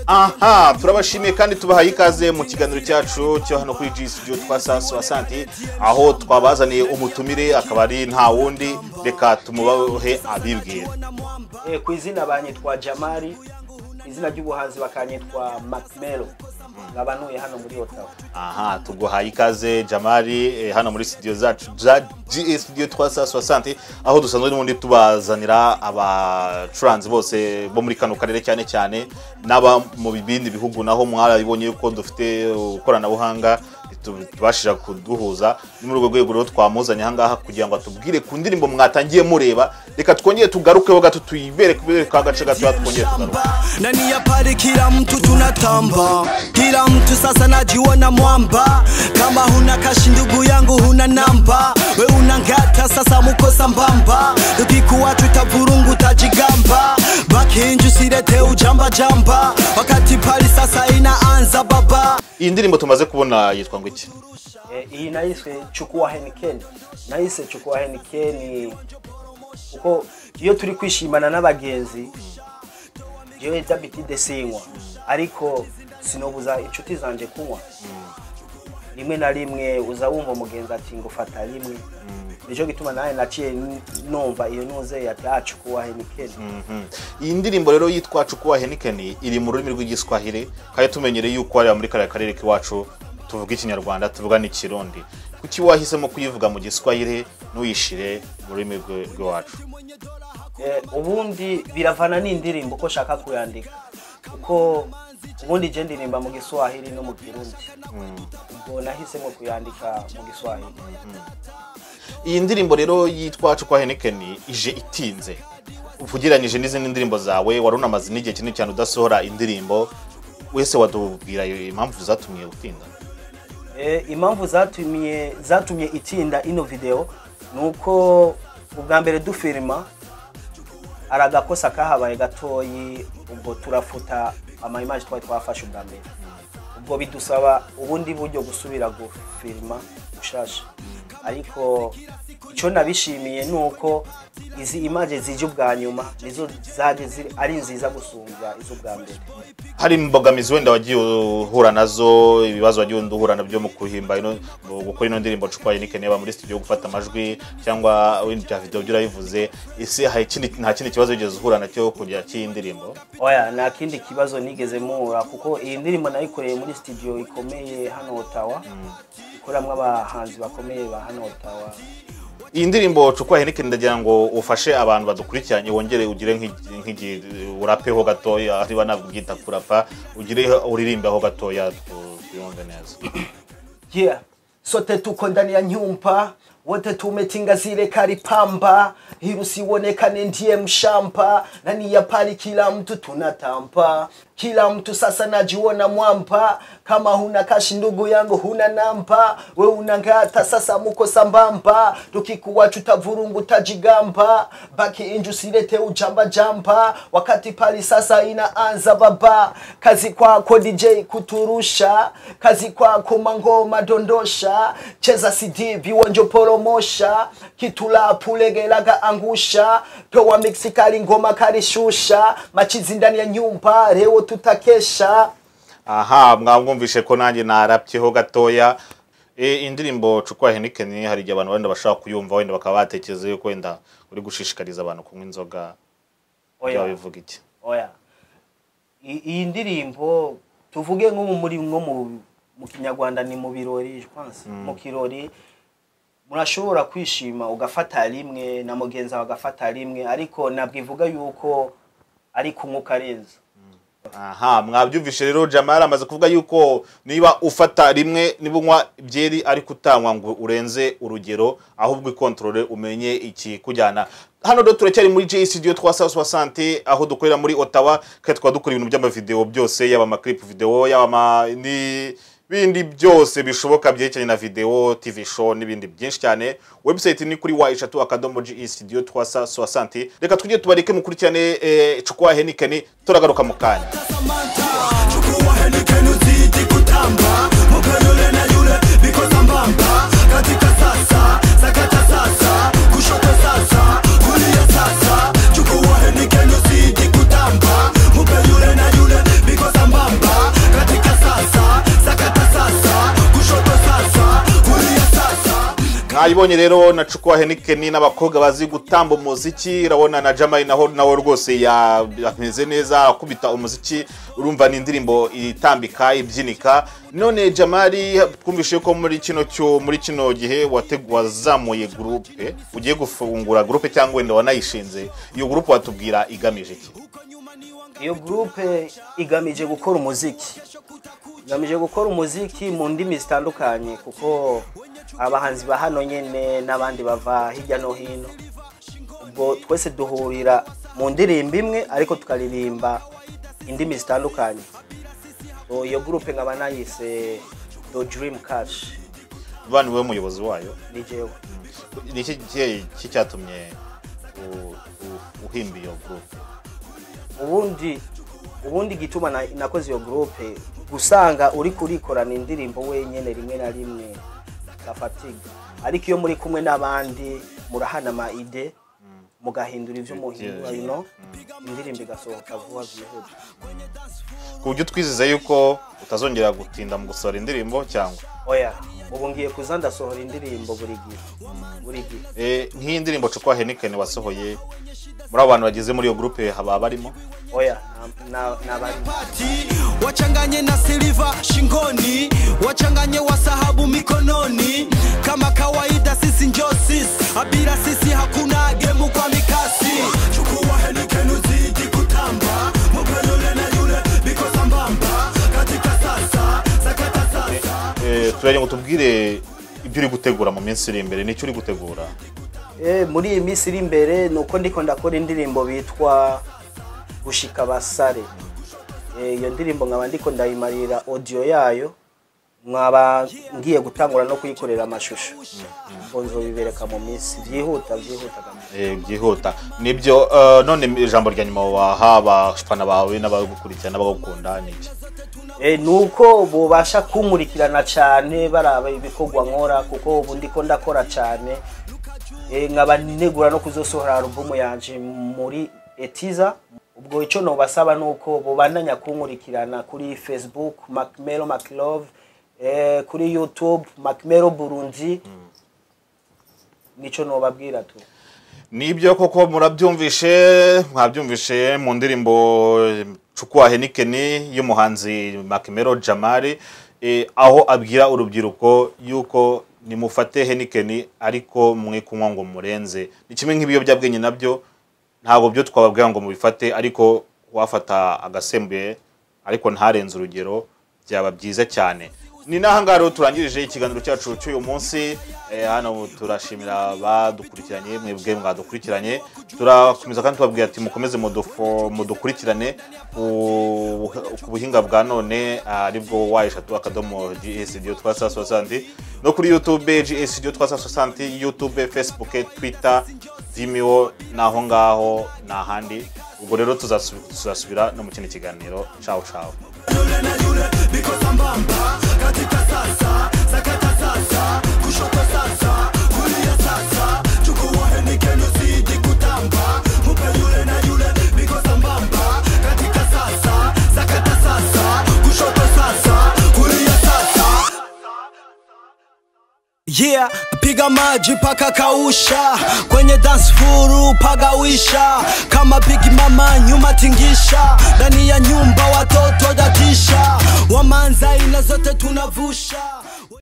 Aha, turabashimiye kandi tubahaye ikaze mu kiganiro cyacu cyo hano kuri G Studio 360 aho twabazaniye umutumire akaba ari nta wundi, reka tumubahe abibwira. Ku izina banyitwa Jamali, izina ry'ubuhanzi bakanyitwa Macmelo, ngabanuye hano muri Ottawa. Aha, tuguhaye ikaze Jamali hano muri studio zacu za G Studio 360 aho dusanzwe n'ubundi tubazanira abacuranzi bose bo muri kano karere cyane cyane naba mu bibindi bihugu, naho mwarabibonye yuko dufite ukoranabuhanga tubashira kuduhuza. Ni muri urwo rwego rero twamuzanye ahangaha kugira ngo atubwire ku ndirimbo mwatangiye mureba. Reka twongeye tugarukeho gato tuyibere ka gace gato twongeye tugaruka. Nani ya pale kila mtu tunatamba, kila mtu sasa najiona mwamba. Kama huna kashi ndugu yangu huna namba, we unangata sasa muko sambamba. Tukikuwa tutavurungu tajigamba, bakinju sirete ujamba jamba. Wakati pali sasa inaanza baba. Iyi ndirimbo tumaze kubona yitwa ngo iki? Iyi nayise Chukua Heineken. Nayise Chukua Heineken uko iyo turi kwishimana n'abagenzi jewe dabitide sinywa, ariko sinobuza inshuti zanje kunywa. Rimwe na rimwe uza wumva mugenzi ati ngufata rimwe. Nico gituma naye naciye numva iyo nuze ya Chukua Heineken. Iyi ndirimbo rero yitwa Chukua Heineken iri mu rurimi rw'igiswahili, kaye tumenyereye yuko ari muri karere kiwacu tuvuga ikinyarwanda tuvuga n'ikirundi. Kuki wahisemo kuyivuga mu giswahili nuyishire mu rurimi rw'iwacu? Ubundi biravana n'indirimbo ko shaka kuyandika, uko ubundi je ndirimba mu giswahili no mu kirundi. Ubwo nahisemo kuyandika mu giswahili. Iyi ndirimbo rero yitwa Chukua Heineken ije itinze uvugiranije n'izindi ndirimbo zawe, warunamaze n'igihe kinini cyane udasohora indirimbo. Wese wadubwira impamvu zatumye utinda? Impamvu zatumye itinda ino video nuko ubwa mbere dufirima aragakosa kahabaye gatoyi, ubwo turafuta ama image twafashe ubwa mbere. Ubwo bidusaba ubundi buryo gusubira gufirima ushasha, ariko ico nabishimiye nuko izi image zije ubwa nyuma nizo zaje ari nziza gusumbya izo bwa mbere. Hari imbogamizi wenda wagiye uhura nazo, ibibazo wagiye uhura nabyo mu kuhimba gukora ino ndirimbo Chukua Heineken yaba muri studio gufata amajwi cyangwa windi bya video byo urayivuze? Ese nta kindi kibazo wigeze uhura nacyo kujya cy'iyi ndirimbo? Oya, nta kindi kibazo nigeze muhura kuko iyi ndirimbo nayikoreye muri studio ikomeye hano Ottawa, ikoramwe abahanzi bakomeye ba hano Ottawa. Iyi ndirimbo Chukua Heineken ndagira ngo ufashe abantu badukurikiranye, wongere ugire nk'igi urapeho gatoya, ari banabwita kurapa, ugire uririmbaho gatoya tuyumve neza. Yeah, sote tuko ndani ya nyumba, wote tumetinga zile karipamba, hirusionekane ndiye mshamba, nani ya pali kila mtu tunatampa. Kila mtu sasa najiona mwamba, kama huna kashi ndugu yangu huna namba, we unangata sasa muko sambamba. Tukikuwa tutavurungu tajigamba, baki inju silete ujamba jamba. Wakati pali sasa inaanza baba, kazi kwako DJ kuturusha, kazi kwako mangoma dondosha, cheza CD viwonjo poromosha, kitula pulegelaga angusha, toa mixikali ngoma karishusha, machizi ndani ya nyumba leo tutakesha. Aha, mwamwumvishe ko nanjye narapyeho gatoya. Indirimbo Chukua Heineken hari igihe abantu wenda bashaka kuyumva, wenda bakaba batekereza yuko wenda uri gushishikariza abantu kunywa inzoga. Oya, bivuga iki? Oya, iyi ndirimbo tuvuge nko muri mu kinyarwanda ni mu birori, kwanza mu kirori murashobora kwishima ugafata rimwe na mugenza wagafata rimwe, ariko nabwivuga yuko ari kunywa karenza. Aha, mwabyumvishe rero Jamali amaze kuvuga yuko niba ufata rimwe nibunywa byeri ariko utanywa ngo urenze urugero, ahubwo ikontrole umenye iki kujyana. Hano do turacyari muri G Studio 360 aho dukorera muri Ottawa, kandi twadukora ibintu by'ama video byose, yaba ama clip video, yaba ni bindi byose bishoboka byerekanye na video, TV show n'ibindi byinshi cyane. Website ni kuri wa3.G Studio 360. Reka tujye tubareke mukurikirane Chukua Heineken, turagaruka mu kanya. Chukua Heineken uzidi kutamba, mukanyole na yule biko sambamba katika mwayibonye rero na Chukwa Heineken n'abakobwa bazi gutamba umuziki, urabona na Jamali nawe rwose yameze neza akubita umuziki, urumva ni indirimbo itambika ibyinika. None Jamali, twumvishe ko muri kino gihe wazamuye groupe, ugiye gufungura groupe cyangwa wenda wanayishinze. Iyo groupe watubwira igamije iki? Iyo groupe igamije gukora umuziki. Igamije gukora umuziki mu ndimi zitandukanye, kuko abahanzi ba hano nyene n'abandi bava hirya no hino. Ubwo twese duhurira mu ndirimbo imwe ariko tukaririmba indimi zitandukanye. So iyo groupe nkaba nayise The Dream Cash. Bani we muyobozi wayo? Ni jewe. Niki cyatumye uhimba iyo groupe? Ubundi gituma nakoze iyo groupe, gusanga uri kurikorana indirimbo wenyene rimwe na rimwe gafatiga, ariko iyo muri kumwe n'abandi murahana ama ide mugahindura ivyo muhindura indirimbo igasohoka vuba byihuta. Kujya twizeza yuko utazongera gutinda mu gusohora indirimbo cyangwa? Oya, ubu ngiye kuza ndasohora indirimbo buri gihe. Nk'iyi ndirimbo Chukwa Heineken wasohoye, muri abantu bagize muri iyo groupe haba barimo? Oya, nabari. Wachanganye na silver shingoni, wachanganye wasahabu mikononi, kama kawaida sisi njosis, abira sisi hakuna gemu kwa mikasi. Chukua Heineken uzidi kutamba, mupelole na yule biko sambamba, katika sasa, sakata sasa. Turaje ngo tubwire ibyo uri gutegura mu minsi iri imbere, n'icyo uri gutegura? Muri iyi minsi iri imbere nuko ndiko ndakora indirimbo bitwa Gushika Basare. Iyo ndirimbo nkaba ndiko ndayimarira audio yayo, nkaba ngiye gutangura no kuyikorera amashusho. Bonzo bibereka mu minsi byihuta byihuta. Nibyo none ijambo rya nyuma waha abafana bawe n'abagukurikirana n'abagukunda niki? Nuko bobasha kumurikirana cyane baraba ibikorwa nkora, kuko ubu ndiko ndakora cyane. Nkaba negura no kuzosohora album yanje muri Etiza. Ubwo icyo no basaba nuko bobandanya kunkurikirana kuri Facebook Macmelo Maclove, kuri YouTube Macmelo Burundi. Nico no babwira tu. Nibyo koko mwabyumvishe mu ndirimbo Chukwa Heineken y'umuhanzi Macmelo Jamali, aho abwira urubyiruko yuko nimufate Heineken ariko mwe kunywa ngo murenze. Ni kimwe nk'ibiyobyabwenge nabyo, ntabwo byo twababwira ngo mubifate, ariko wafata agasembuye ariko ntarenze urugero, byaba byiza cyane. Ni nahanga rero turangirije ikiganiro cyacu cy'uyu munsi. Hano turashimira badukurikiranye, mwebwe mwadukurikiranye. Turakomeza kandi tubabwira ati mukomeze mudukurikirane ku buhinga bwa none, aribwo wayeshatu akadomo GSDO Twasasosanti, no kuri YouTube GSDO Twasasosanti, YouTube, Facebook, Twitter, Vimeo, naho ngaho n'ahandi. Ubwo rero tuzasubira no mu kindi kiganiro. Ciao. Katika sasa, sakata sasa, kushoto sasa, kulia sasa, chukua Heineken uzidi kutamba, mupe yule na yule biko sambamba. Katika sasa, sakata sasa, kushoto sasa, kulia sasa. Yeah, piga maji paka kausha, kwenye dance floor pagawisha, kama Big Mama nyuma tingisha, ndani ya nyumba watoto datisha, wamanza ina zote tunavusha.